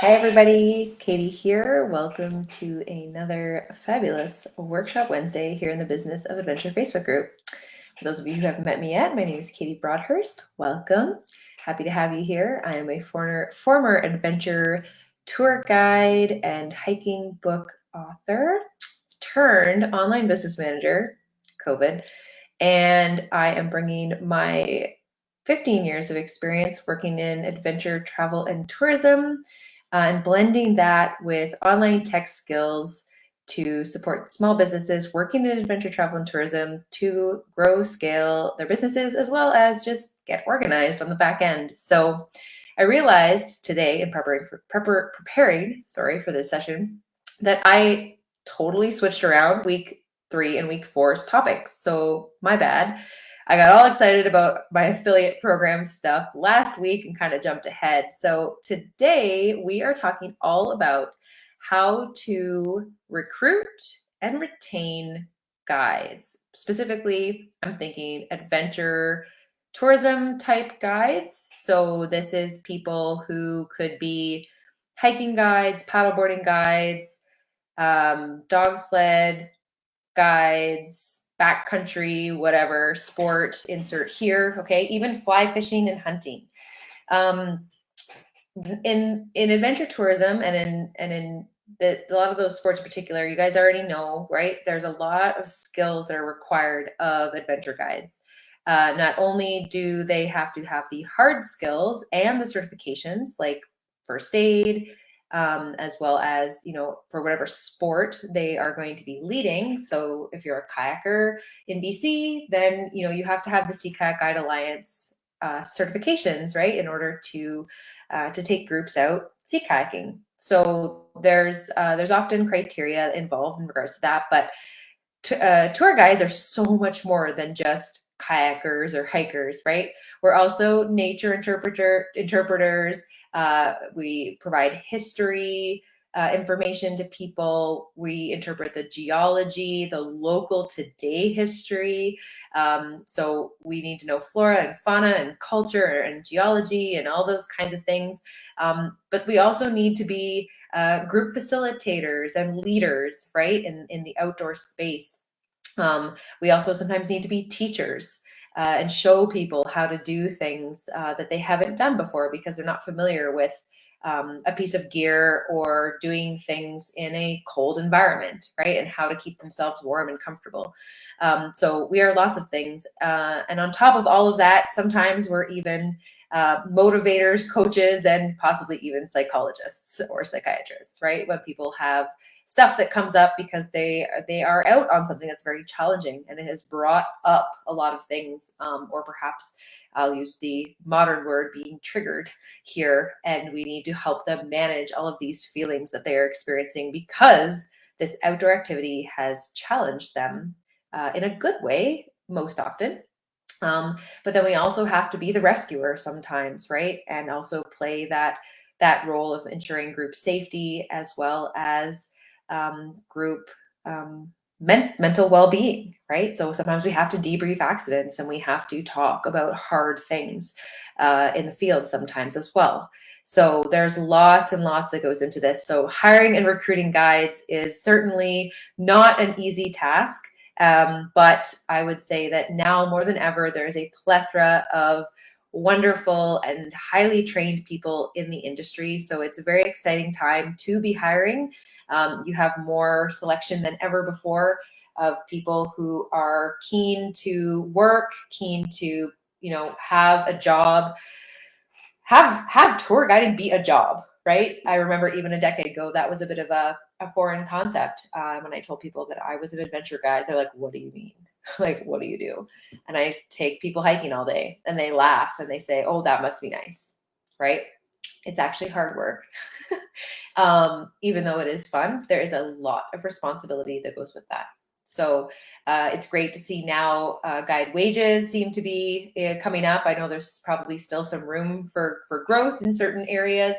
Hi everybody, Katie here. Welcome to another fabulous Workshop Wednesday here in the Business of Adventure Facebook group. For those of you who haven't met me yet, my name is Katie Broadhurst. Welcome. Happy to have you here. I am a former adventure tour guide and hiking book author turned online business manager, COVID, and I am bringing my 15 years of experience working in adventure, travel, and tourism, and blending that with online tech skills to support small businesses working in adventure, travel, and tourism to grow, scale their businesses, as well as just get organized on the back end. So I realized today in preparing for this session that I totally switched around week 3 and week 4's topics. So my bad. I got all excited about my affiliate program stuff last week and kind of jumped ahead. So today we are talking all about how to recruit and retain guides. Specifically, I'm thinking adventure tourism type guides. So this is people who could be hiking guides, paddleboarding guides, dog sled guides, backcountry, whatever, sport, insert here, okay, even fly fishing and hunting. In adventure tourism and in a lot of those sports in particular, you guys already know, right? There's a lot of skills that are required of adventure guides. Not only do they have to have the hard skills and the certifications like first aid, as well as, for whatever sport they are going to be leading. So if you're a kayaker in BC, then, you have to have the Sea Kayak Guide Alliance certifications, right, in order to take groups out sea kayaking. So there's often criteria involved in regards to that, but tour guides are so much more than just kayakers or hikers, right? We're also nature interpreters. We provide history information to people. We interpret the geology, the local today history. So we need to know flora and fauna and culture and geology and all those kinds of things. But we also need to be group facilitators and leaders, right, in the outdoor space. We also sometimes need to be teachers and show people how to do things that they haven't done before because they're not familiar with a piece of gear or doing things in a cold environment, right? And how to keep themselves warm and comfortable. So we are lots of things. And on top of all of that, sometimes we're even motivators, coaches, and possibly even psychologists or psychiatrists, right? When people have stuff that comes up because they are out on something that's very challenging and it has brought up a lot of things, or perhaps I'll use the modern word being triggered here, and we need to help them manage all of these feelings that they are experiencing because this outdoor activity has challenged them in a good way most often. But then we also have to be the rescuer sometimes, right? And also play that role of ensuring group safety as well as group mental well-being, right? So sometimes we have to debrief accidents and we have to talk about hard things in the field sometimes as well. So there's lots and lots that goes into this. So hiring and recruiting guides is certainly not an easy task. But I would say that now more than ever, there's a plethora of wonderful and highly trained people in the industry. So it's a very exciting time to be hiring. You have more selection than ever before of people who are keen to work, keen to, have a job, have tour guiding be a job, right? I remember even a decade ago, that was a bit of a foreign concept. When I told people that I was an adventure guide, they're like, what do you mean? Like, what do you do? And I take people hiking all day and they laugh and they say, oh, that must be nice, right? It's actually hard work. Even though it is fun, there is a lot of responsibility that goes with that. So it's great to see now guide wages seem to be coming up. I know there's probably still some room for growth in certain areas,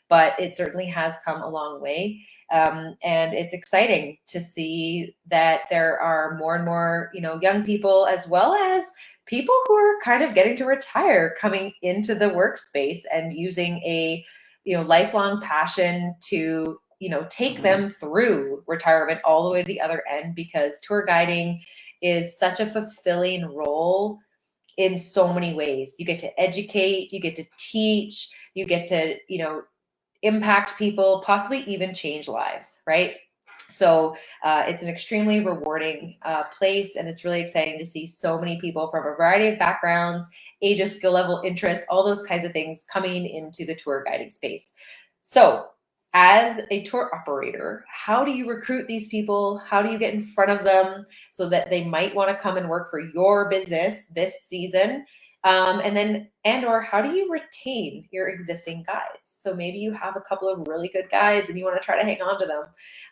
but it certainly has come a long way. And it's exciting to see that there are more and more, young people, as well as people who are kind of getting to retire, coming into the workspace and using a, lifelong passion to, take them through retirement all the way to the other end, because tour guiding is such a fulfilling role in so many ways. You get to educate, you get to teach, you get to, impact people, possibly even change lives, right? So it's an extremely rewarding place, and it's really exciting to see so many people from a variety of backgrounds, ages, skill level, interest, all those kinds of things coming into the tour guiding space. So as a tour operator, how do you recruit these people? How do you get in front of them so that they might want to come and work for your business this season? Or how do you retain your existing guides? So maybe you have a couple of really good guides and you want to try to hang on to them.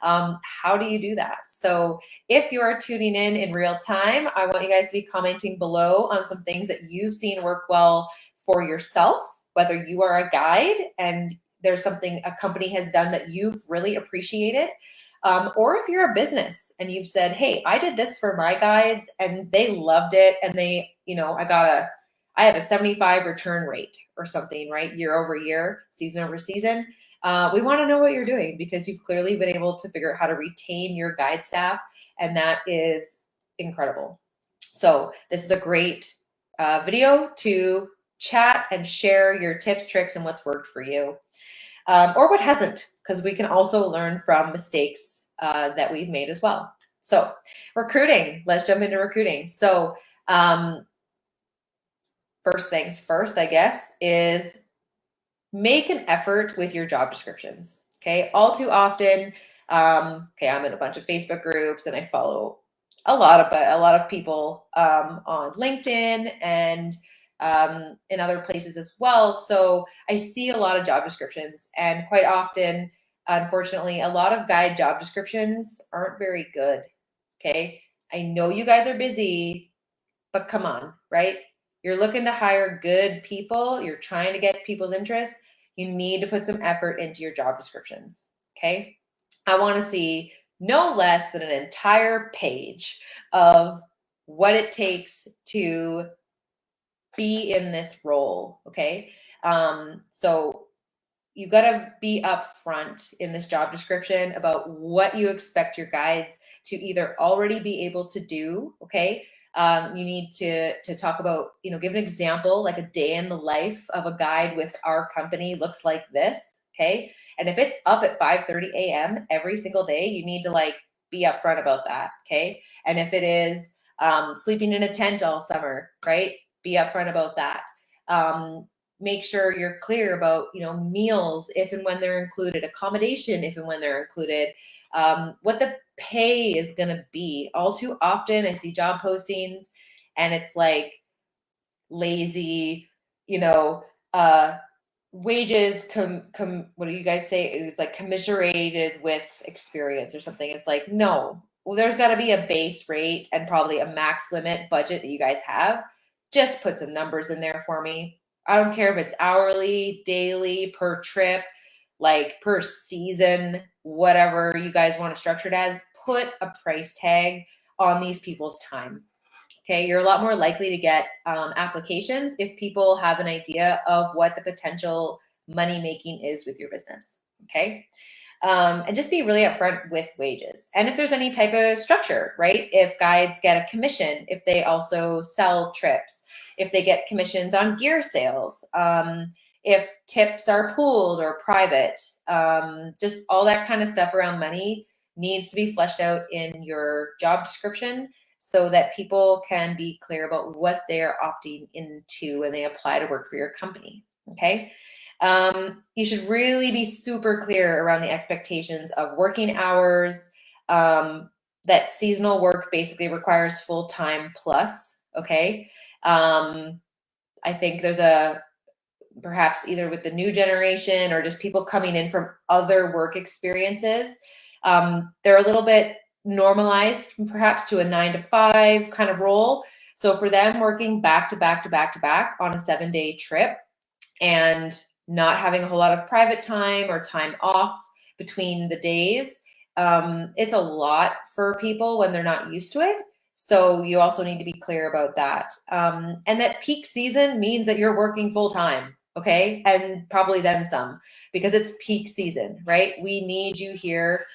How do you do that? So if you are tuning in real time, I want you guys to be commenting below on some things that you've seen work well for yourself, whether you are a guide and there's something a company has done that you've really appreciated. Or if you're a business and you've said, hey, I did this for my guides and they loved it, and they, I have a 75 return rate or something, right? Year over year, season over season. We want to know what you're doing, because you've clearly been able to figure out how to retain your guide staff, and that is incredible. So this is a great video to chat and share your tips, tricks, and what's worked for you, or what hasn't, because we can also learn from mistakes that we've made as well. So recruiting, let's jump into recruiting. So first things first, I guess, is make an effort with your job descriptions. Okay. All too often, I'm in a bunch of Facebook groups and I follow a lot of people on LinkedIn and in other places as well. So I see a lot of job descriptions, and quite often, unfortunately, a lot of guide job descriptions aren't very good. Okay. I know you guys are busy, but come on, right? You're looking to hire good people. You're trying to get people's interest. You need to put some effort into your job descriptions, okay? I want to see no less than an entire page of what it takes to be in this role, okay? So you got to be upfront in this job description about what you expect your guides to either already be able to do, okay? You need to talk about, give an example, like a day in the life of a guide with our company looks like this, okay? And if it's up at 5:30 a.m. every single day, you need to be upfront about that, okay? And if it is sleeping in a tent all summer, right? Be upfront about that. Make sure you're clear about, meals, if and when they're included, accommodation, if and when they're included, what the pay is going to be. All too often I see job postings and it's like lazy, wages, what do you guys say? It's like commiserated with experience or something. It's like, no, well, there's got to be a base rate and probably a max limit budget that you guys have. Just put some numbers in there for me. I don't care if it's hourly, daily, per trip, like per season, whatever you guys want to structure it as. Put a price tag on these people's time. Okay, you're a lot more likely to get applications if people have an idea of what the potential money making is with your business. Okay. And just be really upfront with wages. And if there's any type of structure, right? If guides get a commission, if they also sell trips, if they get commissions on gear sales, if tips are pooled or private, just all that kind of stuff around money needs to be fleshed out in your job description so that people can be clear about what they're opting into when they apply to work for your company. Okay. You should really be super clear around the expectations of working hours, that seasonal work basically requires full-time plus, okay? I think there's perhaps either with the new generation or just people coming in from other work experiences, they're a little bit normalized perhaps to a 9 to 5 kind of role. So for them, working back to back to back to back on a 7-day trip and not having a whole lot of private time or time off between the days. It's a lot for people when they're not used to it. So you also need to be clear about that. And that peak season means that you're working full time, okay? And probably then some, because it's peak season, right? We need you here.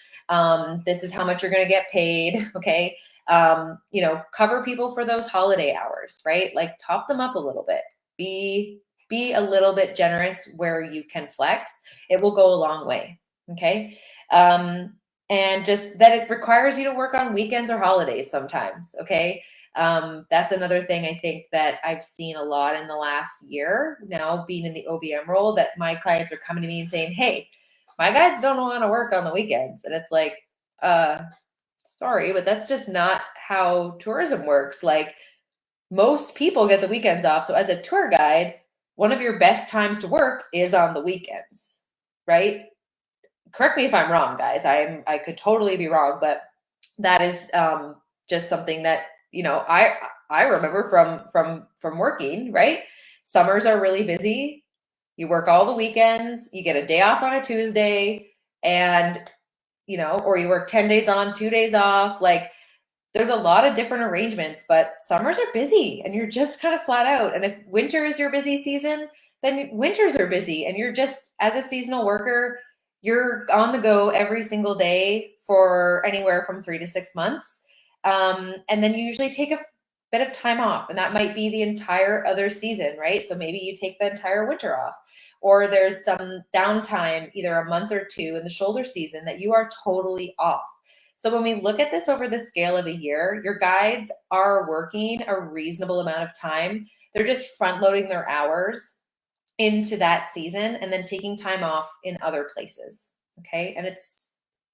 This is how much you're going to get paid, okay? Cover people for those holiday hours, right? Like top them up a little bit. Be a little bit generous where you can flex. It will go a long way, okay? And just that it requires you to work on weekends or holidays sometimes, okay? That's another thing I think that I've seen a lot in the last year now, being in the OBM role, that my clients are coming to me and saying, hey, my guides don't want to work on the weekends. And it's like, sorry, but that's just not how tourism works. Like, most people get the weekends off. So as a tour guide, one of your best times to work is on the weekends, right? Correct me if I'm wrong, guys. I could totally be wrong, but that is just something that I remember from working, right? Summers are really busy. You work all the weekends. You get a day off on a Tuesday, and or you work 10 days on, 2 days off. Like, there's a lot of different arrangements, but summers are busy and you're just kind of flat out. And if winter is your busy season, then winters are busy, and you're just, as a seasonal worker, you're on the go every single day for anywhere from 3 to 6 months. And then you usually take a bit of time off, and that might be the entire other season, right? So maybe you take the entire winter off, or there's some downtime, either a month or two in the shoulder season, that you are totally off. So when we look at this over the scale of a year, your guides are working a reasonable amount of time. They're just front loading their hours into that season and then taking time off in other places. Okay. And it's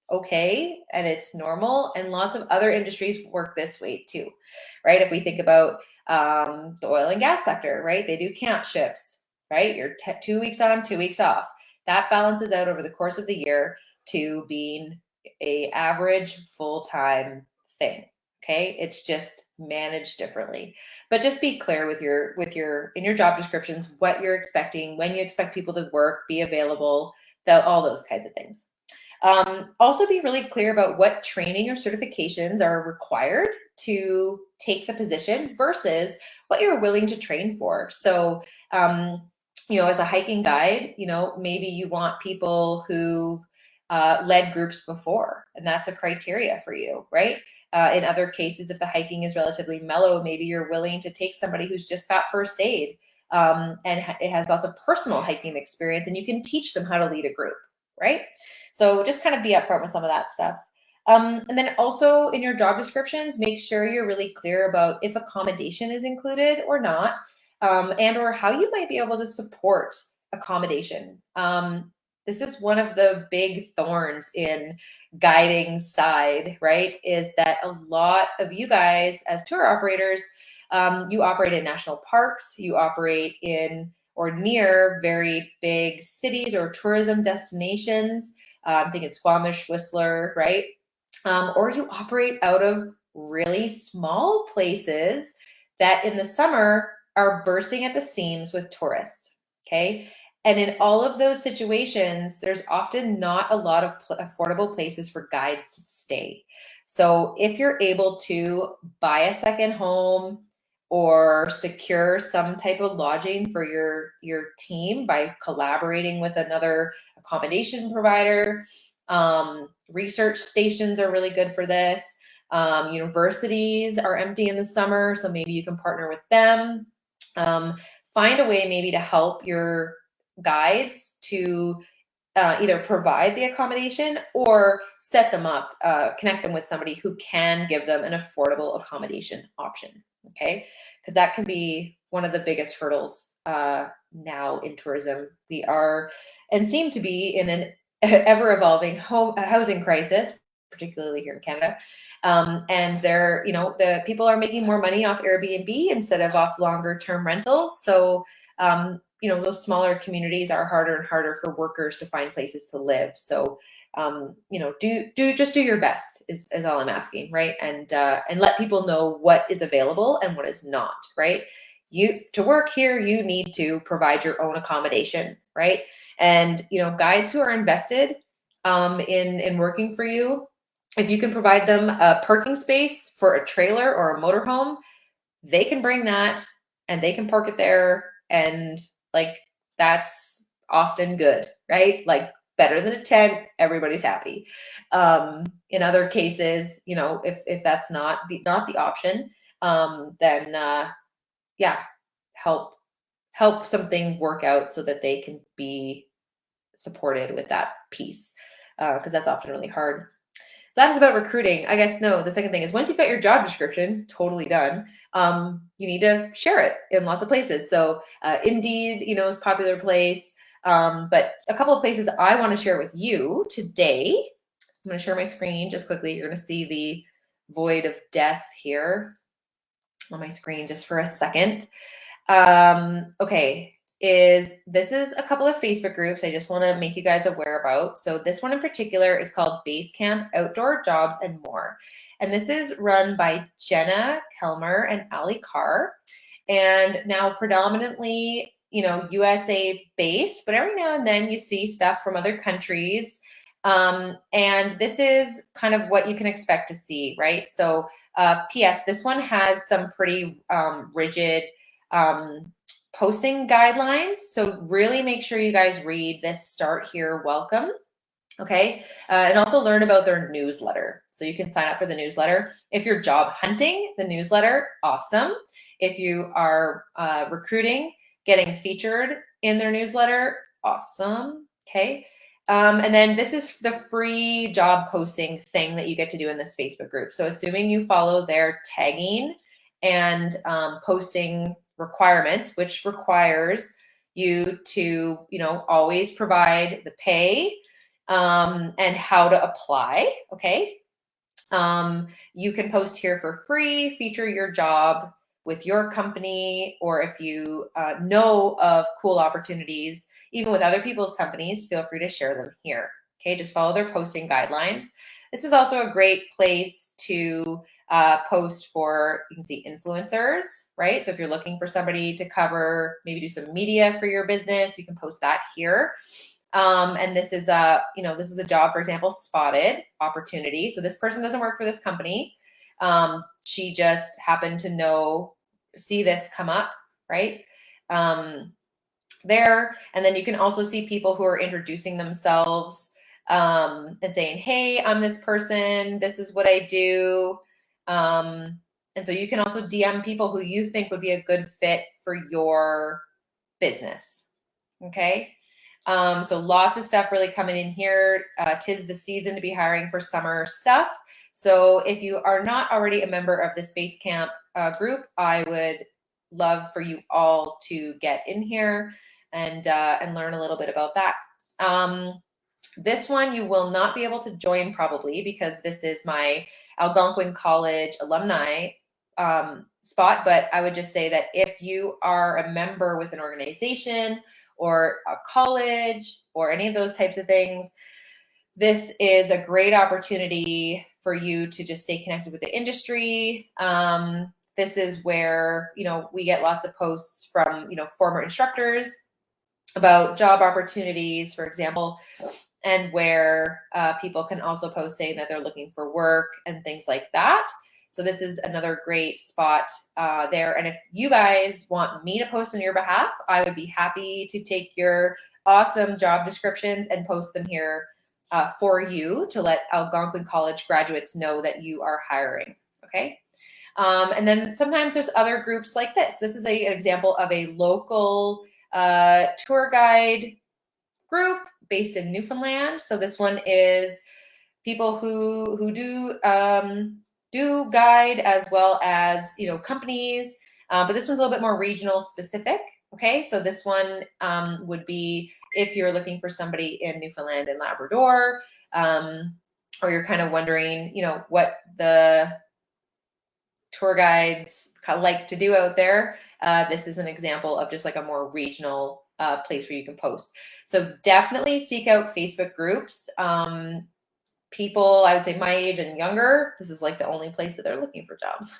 okay, and it's normal. And lots of other industries work this way too, right? If we think about the oil and gas sector, right? They do camp shifts, right? You're 2 weeks on, 2 weeks off. That balances out over the course of the year to being a average full-time thing. Okay, it's just managed differently. But just be clear with your in your job descriptions what you're expecting, when you expect people to work, be available, all those kinds of things. Also be really clear about what training or certifications are required to take the position versus what you're willing to train for. So, as a hiking guide, maybe you want people who've led groups before, and that's a criteria for you, right? In other cases, if the hiking is relatively mellow, maybe you're willing to take somebody who's just got first aid and it has lots of personal hiking experience, and you can teach them how to lead a group, right? So just kind of be upfront with some of that stuff. And then also in your job descriptions, make sure you're really clear about if accommodation is included or not, and or how you might be able to support accommodation. This is one of the big thorns in guiding side, right? Is that a lot of you guys as tour operators, you operate in national parks, you operate in or near very big cities or tourism destinations. I think it's Squamish, Whistler, right? Or you operate out of really small places that in the summer are bursting at the seams with tourists, okay? And in all of those situations, there's often not a lot of affordable places for guides to stay. So if you're able to buy a second home or secure some type of lodging for your team by collaborating with another accommodation provider, research stations are really good for this. Universities are empty in the summer, so maybe you can partner with them. Find a way maybe to help your guides to either provide the accommodation or set them up, connect them with somebody who can give them an affordable accommodation option, okay? Because that can be one of the biggest hurdles now in tourism. We are and seem to be in an ever-evolving housing crisis, particularly here in Canada. And the people are making more money off Airbnb instead of off longer-term rentals. So those smaller communities are harder and harder for workers to find places to live. So, do your best is all I'm asking, right? And let people know what is available and what is not, right? To work here, you need to provide your own accommodation, right? And, guides who are invested in working for you. If you can provide them a parking space for a trailer or a motorhome, they can bring that and they can park it there, and like that's often good, right? Like better than a tent, everybody's happy. In other cases, you know, if that's not the option, then yeah, help something work out so that they can be supported with that piece, because that's often really hard. So that is about recruiting. I guess no, the second thing is once you've got your job description totally done, you need to share it in lots of places. So Indeed, you know, is a popular place. But a couple of places I want to share with you today. I'm going to share my screen just quickly. You're going to see the void of death here on my screen just for a second. Okay, this is a couple of Facebook groups I just want to make you guys aware about. So this one in particular is called Basecamp Outdoor Jobs and More. And this is run by Jenna Kelmer and Ali Carr. And now predominantly, you know, USA based, but every now and then you see stuff from other countries. And this is kind of what you can expect to see, right? So PS, this one has some pretty rigid posting guidelines. So really make sure you guys read this Start Here Welcome. Okay. And also learn about their newsletter. So you can sign up for the newsletter. If you're job hunting, the newsletter, awesome. If you are recruiting, getting featured in their newsletter, awesome. Okay. And then this is the free job posting thing that you get to do in this Facebook group. So assuming you follow their tagging and posting requirements, which requires you to, you know, always provide the pay and how to apply. Okay. You can post here for free, feature your job with your company, or if you know of cool opportunities, even with other people's companies, feel free to share them here. Okay, just follow their posting guidelines. This is also a great place to post for, you can see influencers, right? So if you're looking for somebody to cover, maybe do some media for your business, you can post that here. And this is a, you know, this is a job, for example, spotted opportunity. So this person doesn't work for this company. She just happened to see this come up, right? There. And then you can also see people who are introducing themselves and saying, hey, I'm this person. This is what I do. And so you can also DM people who you think would be a good fit for your business. Okay. So lots of stuff really coming in here. 'Tis the season to be hiring for summer stuff. So if you are not already a member of this Basecamp group, I would love for you all to get in here and learn a little bit about that. This one you will not be able to join probably because this is my Algonquin College alumni spot, but I would just say that if you are a member with an organization or a college or any of those types of things, this is a great opportunity for you to just stay connected with the industry. This is where, you know, we get lots of posts from, you know, former instructors about job opportunities, for example, and where people can also post saying that they're looking for work and things like that. So this is another great spot there. And if you guys want me to post on your behalf, I would be happy to take your awesome job descriptions and post them here for you to let Algonquin College graduates know that you are hiring. Okay. And then sometimes there's other groups like this. This is an example of a local tour guide group based in Newfoundland. So this one is people who do guide as well as, you know, companies, but this one's a little bit more regional specific. Okay, so this one would be if you're looking for somebody in Newfoundland and Labrador, or you're kind of wondering, you know, what the tour guides like to do out there. This is an example of just like a more regional place where you can post. So definitely seek out Facebook groups. People, I would say my age and younger, this is like the only place that they're looking for jobs.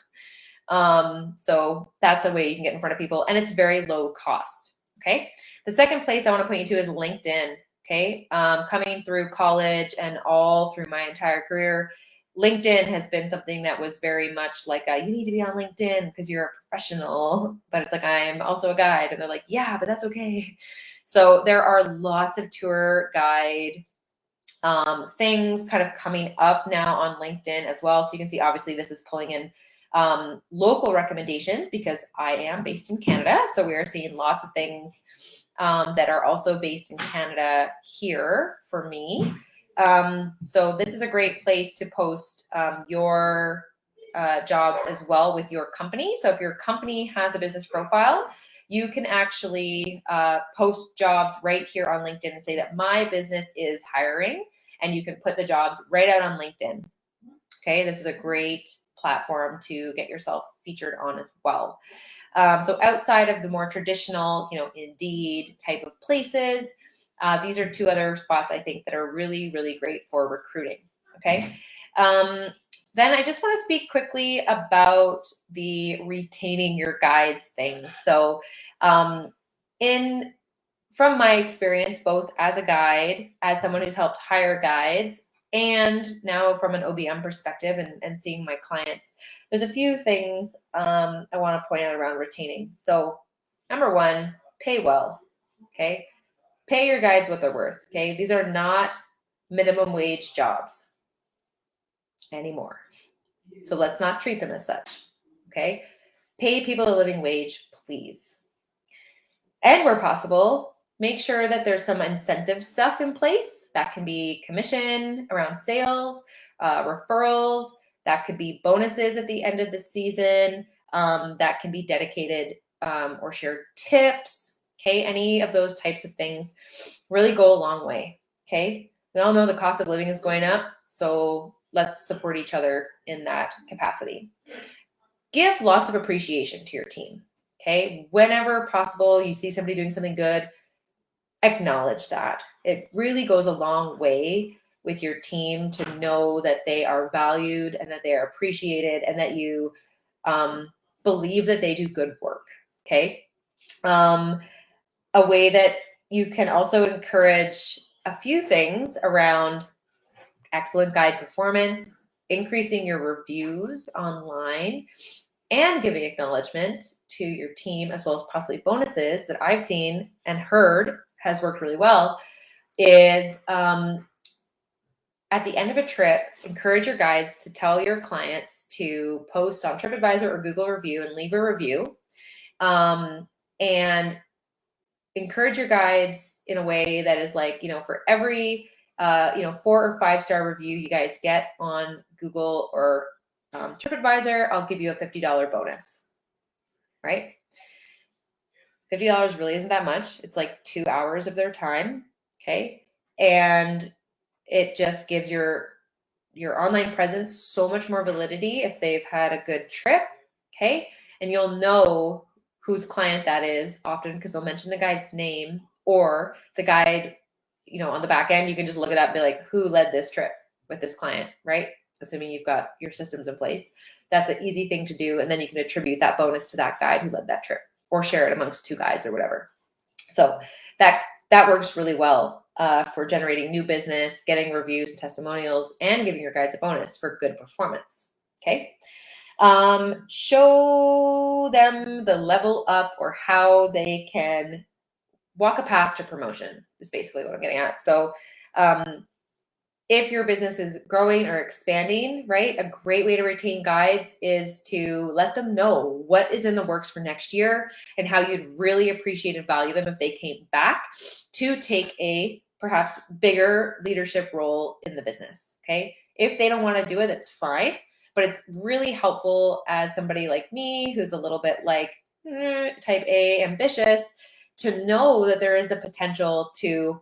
So that's a way you can get in front of people, and it's very low cost. Okay. The second place I want to point you to is LinkedIn. Okay. Coming through college and all through my entire career, LinkedIn has been something that was very much like, you need to be on LinkedIn because you're a professional, but it's like, I'm also a guide. And they're like, yeah, but that's okay. So there are lots of tour guide things kind of coming up now on LinkedIn as well. So you can see, obviously, this is pulling in local recommendations because I am based in Canada. So we are seeing lots of things that are also based in Canada here for me. So this is a great place to post your jobs as well with your company. So if your company has a business profile, you can actually post jobs right here on LinkedIn and say that my business is hiring, and you can put the jobs right out on LinkedIn. Okay, this is a great platform to get yourself featured on as well. So outside of the more traditional, Indeed type of places, these are two other spots I think that are really, really great for recruiting. Okay. Then I just want to speak quickly about the retaining your guides thing. So from my experience, both as a guide, as someone who's helped hire guides, and now from an OBM perspective and seeing my clients, there's a few things I want to point out around retaining. So number one, pay well. Okay. Pay your guides what they're worth. Okay. These are not minimum wage jobs anymore. So let's not treat them as such. Okay. Pay people a living wage, please. And where possible, make sure that there's some incentive stuff in place. That can be commission around sales, referrals. That could be bonuses at the end of the season. That can be dedicated or shared tips. Okay, any of those types of things really go a long way. Okay, we all know the cost of living is going up, so let's support each other in that capacity. Give lots of appreciation to your team. Okay, whenever possible, you see somebody doing something good, acknowledge that. It really goes a long way with your team to know that they are valued and that they are appreciated and that you believe that they do good work. Okay. A way that you can also encourage a few things around excellent guide performance, increasing your reviews online, and giving acknowledgement to your team, as well as possibly bonuses that I've seen and heard has worked really well, is at the end of a trip, encourage your guides to tell your clients to post on TripAdvisor or Google Review and leave a review. And encourage your guides in a way that is like, for every 4 or 5 star review you guys get on Google or TripAdvisor, I'll give you a $50 bonus, right? $50 really isn't that much. It's like 2 hours of their time, okay? And it just gives your online presence so much more validity if they've had a good trip, okay? And you'll know whose client that is often because they'll mention the guide's name, or the guide, on the back end, you can just look it up and be like, who led this trip with this client, right? Assuming you've got your systems in place. That's an easy thing to do. And then you can attribute that bonus to that guide who led that trip, or share it amongst 2 guides or whatever. So that works really well for generating new business, getting reviews and testimonials, and giving your guides a bonus for good performance. Okay. Show them the level up or how they can walk a path to promotion is basically what I'm getting at. So if your business is growing or expanding, right, a great way to retain guides is to let them know what is in the works for next year and how you'd really appreciate and value them if they came back to take a perhaps bigger leadership role in the business. Okay. If they don't want to do it, that's fine. But it's really helpful as somebody like me who's a little bit like type A ambitious to know that there is the potential to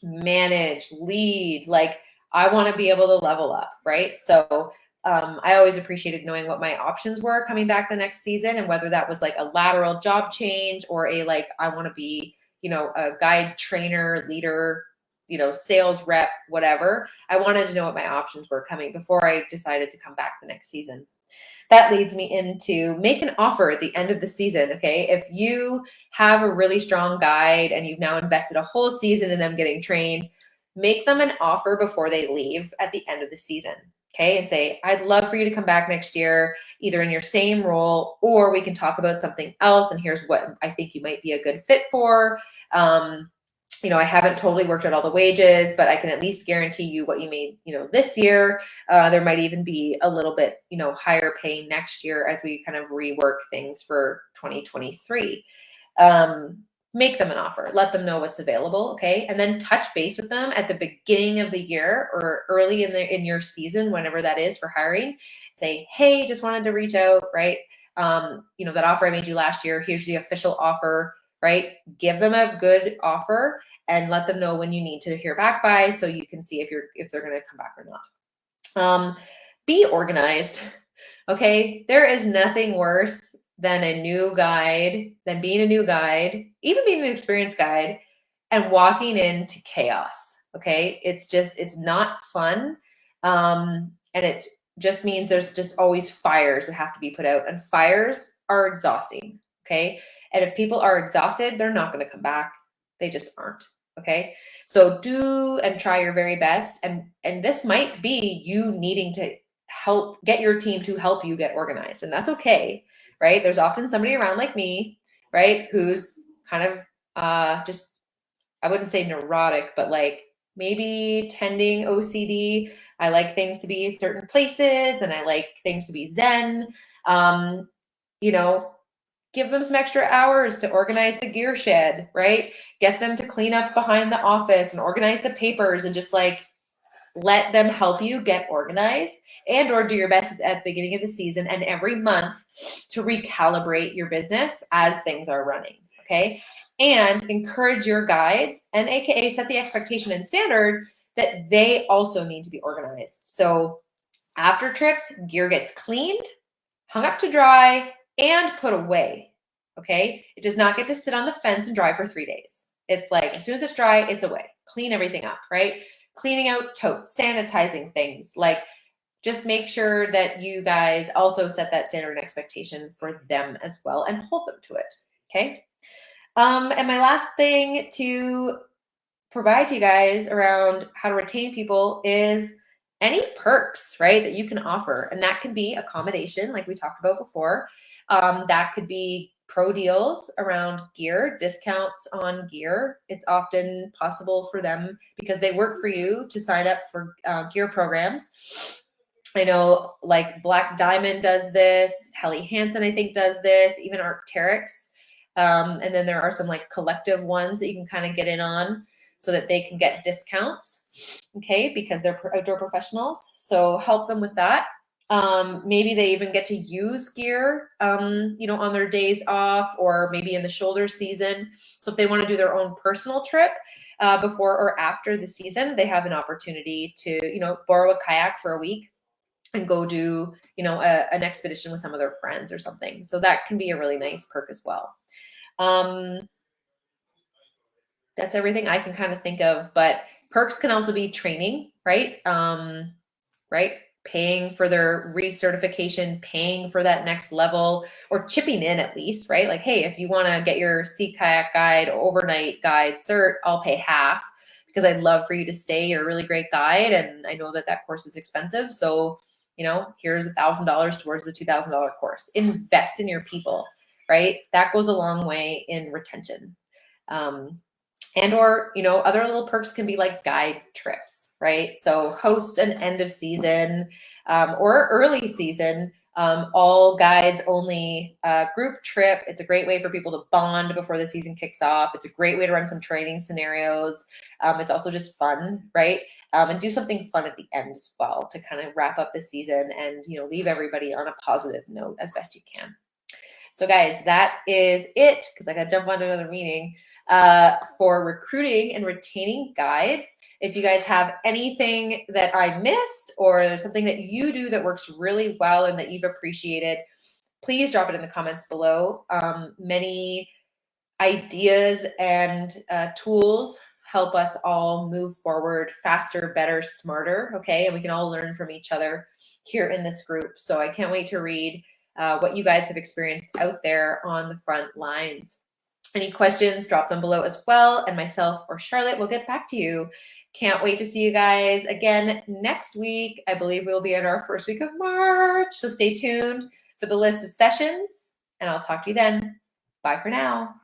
manage, lead, like I want to be able to level up, right? So I always appreciated knowing what my options were coming back the next season, and whether that was like a lateral job change or a like I want to be, a guide trainer, leader, sales rep, whatever. I wanted to know what my options were coming before I decided to come back the next season. that leads me into make an offer at the end of the season. Okay. If you have a really strong guide and you've now invested a whole season in them getting trained, make them an offer before they leave at the end of the season. Okay. And say, I'd love for you to come back next year, either in your same role, or we can talk about something else. And here's what I think you might be a good fit for. I haven't totally worked out all the wages, but I can at least guarantee you what you made, this year. There might even be a little bit, higher pay next year as we kind of rework things for 2023. Make them an offer, let them know what's available. Okay. And then touch base with them at the beginning of the year or early in your season, whenever that is for hiring. Say, hey, just wanted to reach out, right? That offer I made you last year, here's the official offer, right? Give them a good offer and let them know when you need to hear back by, so you can see if they're going to come back or not. Be organized. Okay. There is nothing worse than being a new guide, even being an experienced guide, and walking into chaos. Okay. It's not fun. And it just means there's just always fires that have to be put out, and fires are exhausting. Okay. And if people are exhausted, they're not going to come back. They just aren't. Okay. So do and try your very best. And this might be you needing to help get your team to help you get organized. And that's okay. Right. There's often somebody around like me, right, who's kind of just, I wouldn't say neurotic, but like maybe tending OCD. I like things to be certain places and I like things to be zen. You know, give them some extra hours to organize the gear shed, right? Get them to clean up behind the office and organize the papers, and just like let them help you get organized, and or do your best at the beginning of the season and every month to recalibrate your business as things are running. Okay. And encourage your guides, and AKA set the expectation and standard that they also need to be organized. So after trips, gear gets cleaned, hung up to dry, and put away. Okay. It does not get to sit on the fence and dry for 3 days. It's like, as soon as it's dry, it's away. Clean everything up, right? Cleaning out totes, sanitizing things. Like, just make sure that you guys also set that standard and expectation for them as well and hold them to it. Okay. And my last thing to provide to you guys around how to retain people is any perks, right, that you can offer. And that can be accommodation, like we talked about before. That could be pro deals around gear, discounts on gear. It's often possible for them, because they work for you, to sign up for gear programs. I know like Black Diamond does this, Helly Hansen, I think, does this, even Arc'teryx. And then there are some like collective ones that you can kind of get in on so that they can get discounts, okay, because they're outdoor professionals. So help them with that. Maybe they even get to use gear, on their days off, or maybe in the shoulder season. So if they want to do their own personal trip before or after the season, they have an opportunity to, borrow a kayak for a week and go do, an expedition with some of their friends or something. So that can be a really nice perk as well. That's everything I can kind of think of, but perks can also be training, right? Right? Paying for their recertification, paying for that next level, or chipping in at least, right? Like, hey, if you want to get your sea kayak guide, overnight guide cert, I'll pay half, because I'd love for you to stay. You're a really great guide, and I know that course is expensive. So, here's $1,000 towards the $2,000 course. Invest in your people, right? That goes a long way in retention. And or, other little perks can be like guide trips, right? So host an end of season or early season, all guides only group trip. It's a great way for people to bond before the season kicks off. It's a great way to run some training scenarios. It's also just fun, right? And do something fun at the end as well to kind of wrap up the season and, leave everybody on a positive note as best you can. So guys, that is it, because I got to jump onto another meeting. For recruiting and retaining guides. If you guys have anything that I missed, or something that you do that works really well and that you've appreciated, please drop it in the comments below. Many ideas and tools help us all move forward faster, better, smarter. Okay. And we can all learn from each other. here in this group. So I can't wait to read what you guys have experienced out there on the front lines. Any questions, drop them below as well, and myself or Charlotte will get back to you. Can't wait to see you guys again next week. I believe we'll be in our first week of March, so stay tuned for the list of sessions, and I'll talk to you then. Bye for now.